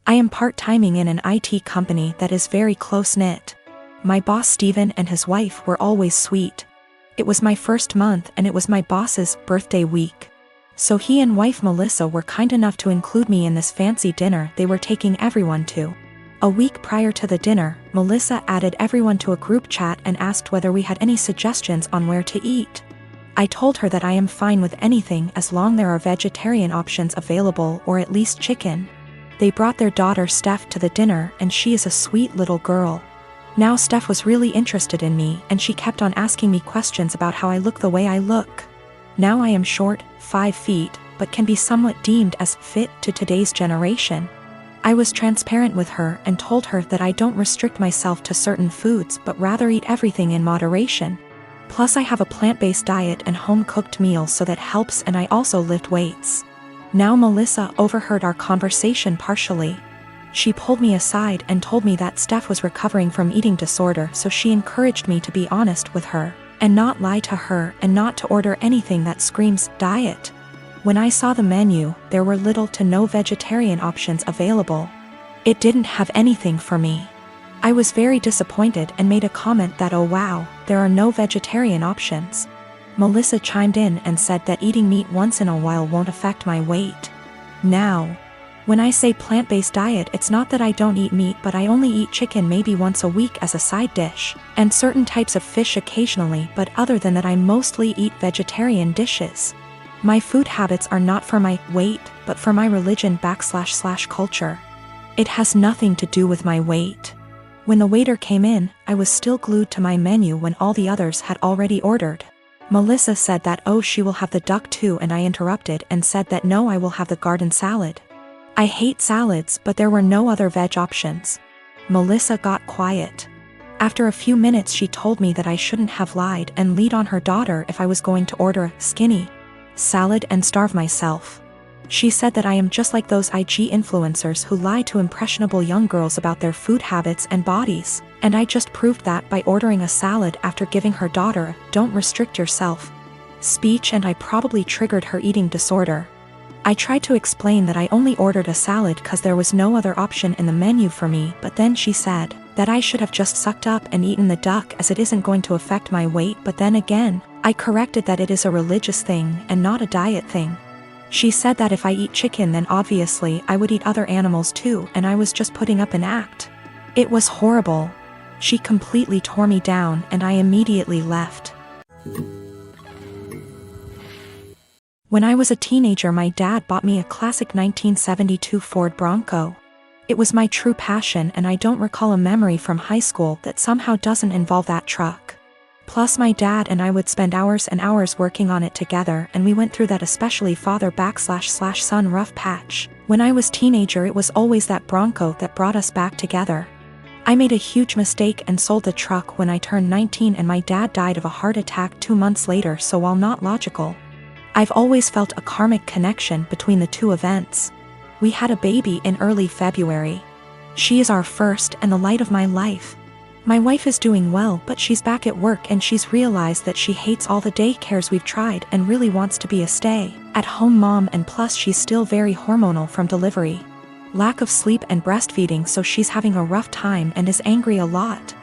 I am part-timing in an IT company that is very close-knit. My boss Steven and his wife were always sweet. It was my first month and it was my boss's birthday week. So he and wife Melissa were kind enough to include me in this fancy dinner they were taking everyone to. A week prior to the dinner, Melissa added everyone to a group chat and asked whether we had any suggestions on where to eat. I told her that I am fine with anything as long there are vegetarian options available or at least chicken. They brought their daughter Steph to the dinner and she is a sweet little girl. Now Steph was really interested in me and she kept on asking me questions about how I look the way I look. Now I am short, 5 feet, but can be somewhat deemed as fit to today's generation. I was transparent with her and told her that I don't restrict myself to certain foods but rather eat everything in moderation. Plus I have a plant-based diet and home-cooked meals so that helps, and I also lift weights. Now Melissa overheard our conversation partially. She pulled me aside and told me that Steph was recovering from eating disorder, so she encouraged me to be honest with her and not lie to her and not to order anything that screams diet. When I saw the menu, there were little to no vegetarian options available. It didn't have anything for me. I was very disappointed and made a comment that, oh wow, there are no vegetarian options. Melissa chimed in and said that eating meat once in a while won't affect my weight. Now, when I say plant-based diet, it's not that I don't eat meat, but I only eat chicken maybe once a week as a side dish, and certain types of fish occasionally, but other than that I mostly eat vegetarian dishes. My food habits are not for my weight, but for my religion / culture. It has nothing to do with my weight. When the waiter came in, I was still glued to my menu when all the others had already ordered. Melissa said that oh she will have the duck too, and I interrupted and said that no, I will have the garden salad. I hate salads, but there were no other veg options. Melissa got quiet. After a few minutes she told me that I shouldn't have lied and lead on her daughter if I was going to order a skinny salad and starve myself. She said that I am just like those IG influencers who lie to impressionable young girls about their food habits and bodies, and I just proved that by ordering a salad after giving her daughter a "don't restrict yourself" speech, and I probably triggered her eating disorder. I tried to explain that I only ordered a salad because there was no other option in the menu for me, but then she said that I should have just sucked up and eaten the duck as it isn't going to affect my weight, but then again, I corrected that it is a religious thing and not a diet thing. She said that if I eat chicken then obviously I would eat other animals too, and I was just putting up an act. It was horrible. She completely tore me down and I immediately left. When I was a teenager, my dad bought me a classic 1972 Ford Bronco. It was my true passion, and I don't recall a memory from high school that somehow doesn't involve that truck. Plus my dad and I would spend hours and hours working on it together, and we went through that especially father / son rough patch. When I was teenager it was always that Bronco that brought us back together. I made a huge mistake and sold the truck when I turned 19 and my dad died of a heart attack 2 months later, so while not logical, I've always felt a karmic connection between the two events. We had a baby in early February. She is our first and the light of my life. My wife is doing well, but she's back at work and she's realized that she hates all the daycares we've tried and really wants to be a stay-at-home mom, and plus she's still very hormonal from delivery. Lack of sleep and breastfeeding, so she's having a rough time and is angry a lot.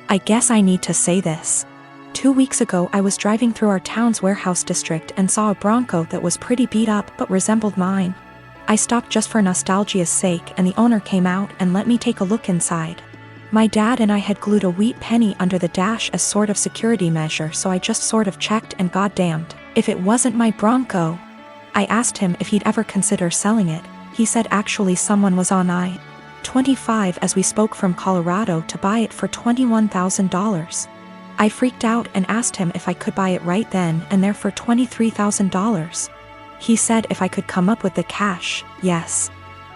I guess I need to say this. 2 weeks ago I was driving through our town's warehouse district and saw a Bronco that was pretty beat up but resembled mine. I stopped just for nostalgia's sake and the owner came out and let me take a look inside. My dad and I had glued a wheat penny under the dash as sort of security measure, so I just sort of checked, and goddamned if it wasn't my Bronco. I asked him if he'd ever consider selling it. He said actually someone was on I-25 as we spoke from Colorado to buy it for $21,000. I freaked out and asked him if I could buy it right then and there for $23,000. He said if I could come up with the cash, yes.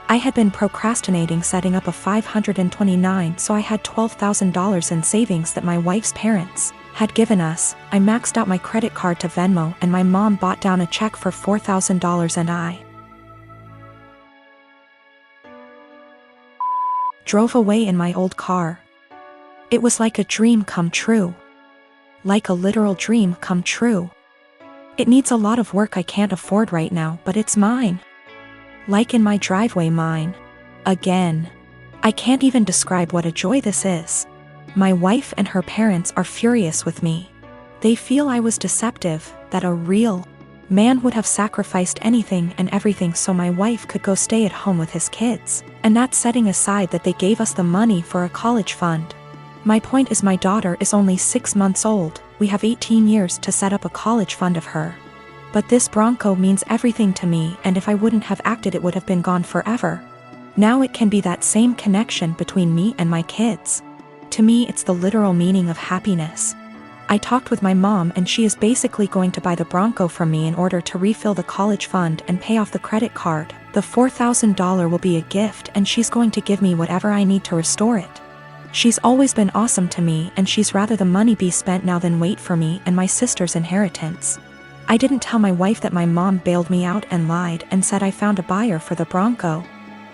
I had been procrastinating setting up a 529, so I had $12,000 in savings that my wife's parents had given us. I maxed out my credit card to Venmo and my mom bought down a check for $4,000 and I drove away in my old car. It was like a dream come true. Like a literal dream come true. It needs a lot of work I can't afford right now, but it's mine. Like in my driveway, mine. Again. I can't even describe what a joy this is. My wife and her parents are furious with me. They feel I was deceptive, that a real man would have sacrificed anything and everything so my wife could go stay at home with his kids, and that's setting aside that they gave us the money for a college fund. My point is my daughter is only 6 months old, we have 18 years to set up a college fund of her. But this Bronco means everything to me, and if I wouldn't have acted it would have been gone forever. Now it can be that same connection between me and my kids. To me it's the literal meaning of happiness. I talked with my mom and she is basically going to buy the Bronco from me in order to refill the college fund and pay off the credit card. The $4,000 will be a gift and she's going to give me whatever I need to restore it. She's always been awesome to me and she's rather the money be spent now than wait for me and my sister's inheritance. I didn't tell my wife that my mom bailed me out and lied and said I found a buyer for the Bronco.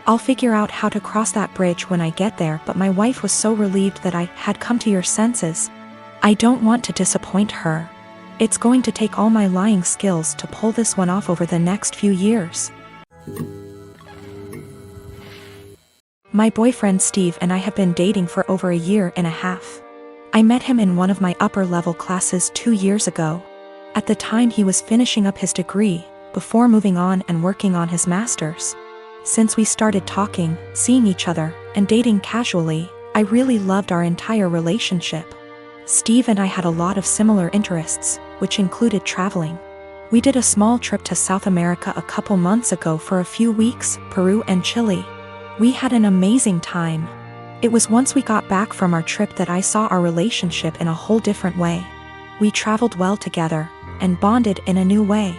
I'll figure out how to cross that bridge when I get there, but my wife was so relieved that I had come to your senses. I don't want to disappoint her. It's going to take all my lying skills to pull this one off over the next few years. My boyfriend Steve and I have been dating for over a year and a half. I met him in one of my upper-level classes 2 years ago. At the time he was finishing up his degree, before moving on and working on his master's. Since we started talking, seeing each other, and dating casually, I really loved our entire relationship. Steve and I had a lot of similar interests, which included traveling. We did a small trip to South America a couple months ago for a few weeks, Peru and Chile. We had an amazing time. It was once we got back from our trip that I saw our relationship in a whole different way. We traveled well together, and bonded in a new way.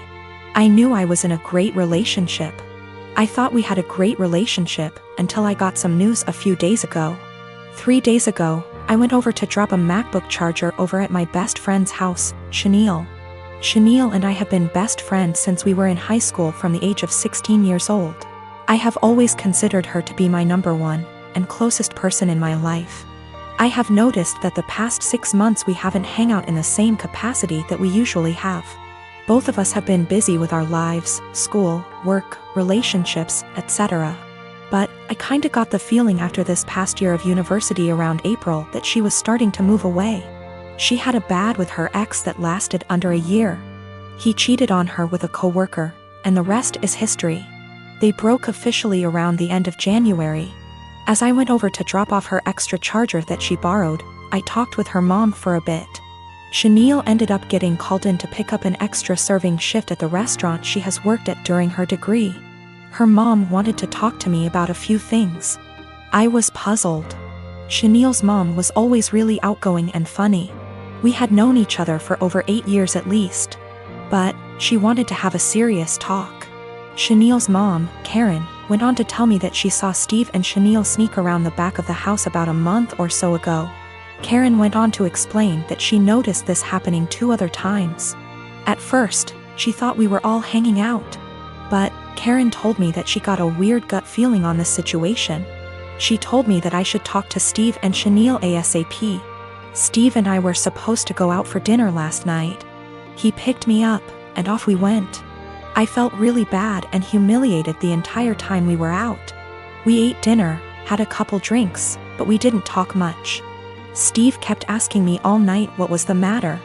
I knew I was in a great relationship. I thought we had a great relationship, until I got some news a few days ago. 3 days ago, I went over to drop a MacBook charger over at my best friend's house, Chenille. Chenille and I have been best friends since we were in high school from the age of 16 years old. I have always considered her to be my number one, and closest person in my life. I have noticed that the past 6 months we haven't hung out in the same capacity that we usually have. Both of us have been busy with our lives, school, work, relationships, etc. But I kinda got the feeling after this past year of university around April that she was starting to move away. She had a bad with her ex that lasted under a year. He cheated on her with a coworker, and the rest is history. They broke officially around the end of January. As I went over to drop off her extra charger that she borrowed, I talked with her mom for a bit. Chenille ended up getting called in to pick up an extra serving shift at the restaurant she has worked at during her degree. Her mom wanted to talk to me about a few things. I was puzzled. Chenille's mom was always really outgoing and funny. We had known each other for over 8 years at least. But she wanted to have a serious talk. Chenille's mom, Karen, went on to tell me that she saw Steve and Chenille sneak around the back of the house about a month or so ago. Karen went on to explain that she noticed this happening 2 other times. At first, she thought we were all hanging out. But Karen told me that she got a weird gut feeling on this situation. She told me that I should talk to Steve and Chenille ASAP. Steve and I were supposed to go out for dinner last night. He picked me up, and off we went. I felt really bad and humiliated the entire time we were out. We ate dinner, had a couple drinks, but we didn't talk much. Steve kept asking me all night what was the matter.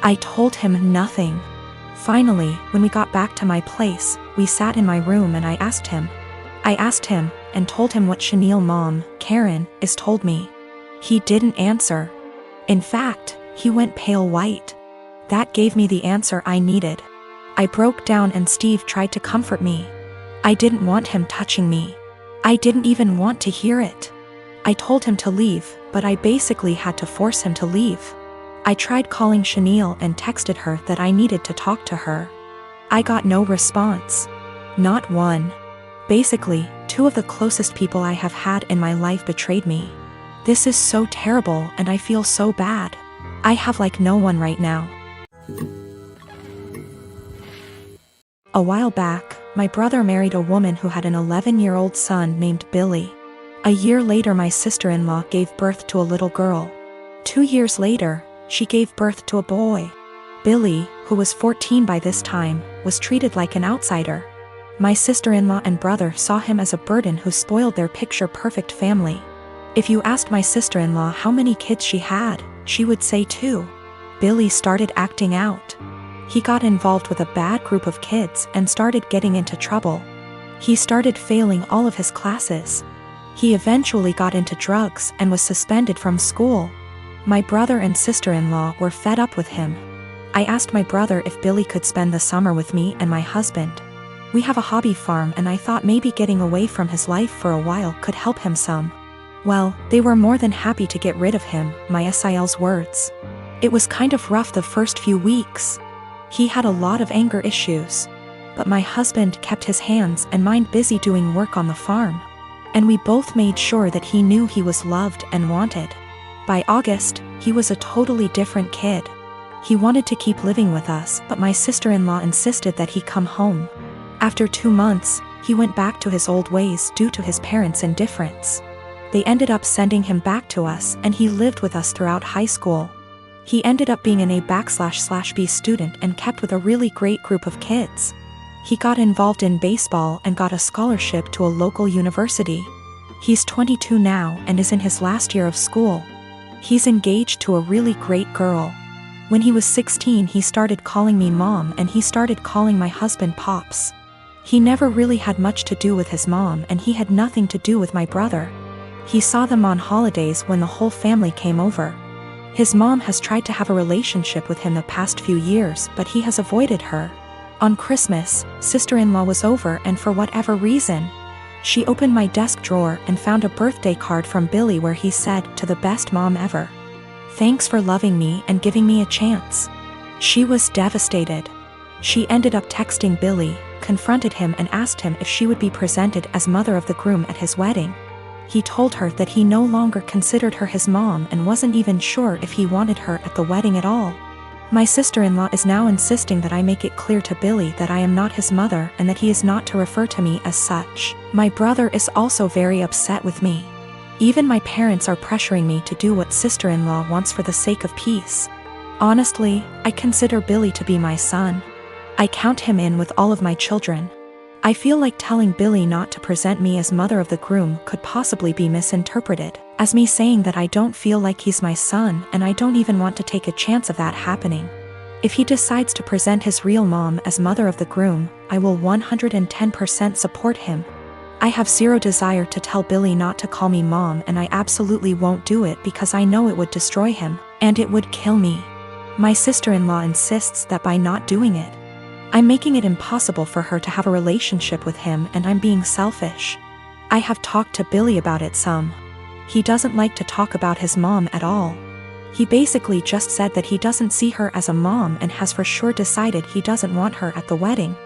I told him nothing. Finally, when we got back to my place, we sat in my room and I asked him, and told him what Chenille's mom, Karen, is told me. He didn't answer. In fact, he went pale white. That gave me the answer I needed. I broke down and Steve tried to comfort me. I didn't want him touching me. I didn't even want to hear it. I told him to leave, but I basically had to force him to leave. I tried calling Chenille and texted her that I needed to talk to her. I got no response. Not one. Basically, 2 of the closest people I have had in my life betrayed me. This is so terrible and I feel so bad. I have like no one right now. A while back, my brother married a woman who had an 11-year-old son named Billy. A year later my sister-in-law gave birth to a little girl. 2 years later, she gave birth to a boy. Billy, who was 14 by this time, was treated like an outsider. My sister-in-law and brother saw him as a burden who spoiled their picture-perfect family. If you asked my sister-in-law how many kids she had, she would say 2. Billy started acting out. He got involved with a bad group of kids and started getting into trouble. He started failing all of his classes. He eventually got into drugs and was suspended from school. My brother and sister-in-law were fed up with him. I asked my brother if Billy could spend the summer with me and my husband. We have a hobby farm and I thought maybe getting away from his life for a while could help him some. Well, they were more than happy to get rid of him, my SIL's words. It was kind of rough the first few weeks. He had a lot of anger issues. But my husband kept his hands and mind busy doing work on the farm. And we both made sure that he knew he was loved and wanted. By August, he was a totally different kid. He wanted to keep living with us, but my sister-in-law insisted that he come home. After 2 months, he went back to his old ways due to his parents' indifference. They ended up sending him back to us and he lived with us throughout high school. He ended up being an A/B student and kept with a really great group of kids. He got involved in baseball and got a scholarship to a local university. He's 22 now and is in his last year of school. He's engaged to a really great girl. When he was 16, he started calling me mom and he started calling my husband pops. He never really had much to do with his mom and he had nothing to do with my brother. He saw them on holidays when the whole family came over. His mom has tried to have a relationship with him the past few years, but he has avoided her. On Christmas, sister-in-law was over and for whatever reason, she opened my desk drawer and found a birthday card from Billy where he said, "To the best mom ever. Thanks for loving me and giving me a chance." She was devastated. She ended up texting Billy, confronted him and asked him if she would be presented as mother of the groom at his wedding. He told her that he no longer considered her his mom and wasn't even sure if he wanted her at the wedding at all. My sister-in-law is now insisting that I make it clear to Billy that I am not his mother and that he is not to refer to me as such. My brother is also very upset with me. Even my parents are pressuring me to do what sister-in-law wants for the sake of peace. Honestly, I consider Billy to be my son. I count him in with all of my children. I feel like telling Billy not to present me as mother of the groom could possibly be misinterpreted as me saying that I don't feel like he's my son and I don't even want to take a chance of that happening. If he decides to present his real mom as mother of the groom, I will 110% support him. I have zero desire to tell Billy not to call me mom and I absolutely won't do it because I know it would destroy him, and it would kill me. My sister-in-law insists that by not doing it, I'm making it impossible for her to have a relationship with him and I'm being selfish. I have talked to Billy about it some. He doesn't like to talk about his mom at all. He basically just said that he doesn't see her as a mom and has for sure decided he doesn't want her at the wedding.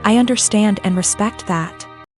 I understand and respect that.